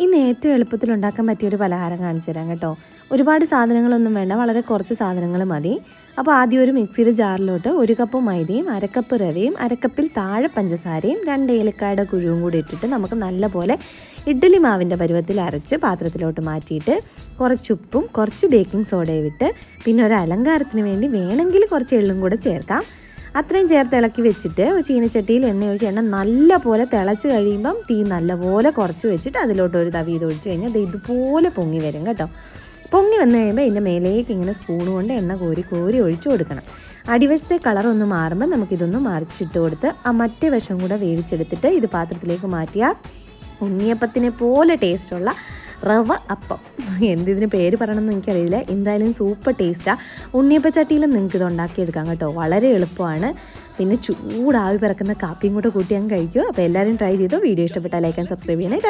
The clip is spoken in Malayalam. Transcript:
ഇന്ന് ഏറ്റവും എളുപ്പത്തിൽ ഉണ്ടാക്കാൻ പറ്റിയൊരു പലഹാരം കാണിച്ചു തരാം കേട്ടോ. ഒരുപാട് സാധനങ്ങളൊന്നും വേണ്ട, വളരെ കുറച്ച് സാധനങ്ങൾ മതി. അപ്പോൾ ആദ്യം ഒരു മിക്സിയുടെ ജാറിലോട്ട് 1 കപ്പ് മൈദയും 1/2 കപ്പ് റവയും 1/2 കപ്പിൽ താഴെ പഞ്ചസാരയും 2 ഏലക്കായുടെ കുരുവും കൂടി ഇട്ടിട്ട് നമുക്ക് നല്ലപോലെ ഇഡ്ഡലി മാവിൻ്റെ പരുവത്തിൽ അരച്ച് പാത്രത്തിലോട്ട് മാറ്റിയിട്ട് കുറച്ച് ഉപ്പും കുറച്ച് ബേക്കിംഗ് സോഡയും ഇട്ട് പിന്നെ ഒരു അലങ്കാരത്തിന് വേണ്ടി വേണമെങ്കിൽ കുറച്ച് എള്ളും കൂടെ ചേർക്കാം. അത്രയും ചേർത്ത് ഇളക്കി വെച്ചിട്ട് ചീനച്ചട്ടിയിൽ എണ്ണ ഒഴിച്ച് എണ്ണ നല്ലപോലെ തിളച്ച് കഴിയുമ്പം തീ നല്ലപോലെ കുറച്ച് വെച്ചിട്ട് അതിലോട്ട് ഒരു തവി ഒഴിച്ച് കഴിഞ്ഞാൽ ഇതുപോലെ പൊങ്ങി വരും കേട്ടോ. പൊങ്ങി വന്നു കഴിയുമ്പോൾ ഇതിൻ്റെ മേലേക്ക് ഇങ്ങനെ സ്പൂൺ കൊണ്ട് എണ്ണ കോരി കോരി ഒഴിച്ചു കൊടുക്കണം. അടിവശത്തെ കളറൊന്ന് മാറുമ്പോൾ നമുക്കിതൊന്ന് മറിച്ചിട്ട് കൊടുത്ത് ആ മറ്റേ വശം കൂടെ വേവിച്ചെടുത്തിട്ട് ഇത് പാത്രത്തിലേക്ക് മാറ്റിയാൽ ഉണ്ണിയപ്പത്തിനെ പോലെ ടേസ്റ്റുള്ള റവ അപ്പം. എന്തിതിന് പേര് പറയണമെന്ന് എനിക്കറിയില്ല, എന്തായാലും സൂപ്പർ ടേസ്റ്റാണ്. ഉണ്ണിയപ്പച്ചട്ടിയിലും നിങ്ങൾക്ക് ഇത് ഉണ്ടാക്കിയെടുക്കാം കേട്ടോ, വളരെ എളുപ്പമാണ്. പിന്നെ ചൂടാവി പിറക്കുന്ന കാപ്പിയും കൂടെ കൂട്ടി അങ്ങ് കഴിക്കും. അപ്പോൾ എല്ലാവരും ട്രൈ ചെയ്തോ. വീഡിയോ ഇഷ്ടപ്പെട്ടാൽ ലൈക്ക് ആൻഡ് സബ്സ്ക്രൈബ് ചെയ്യണേ.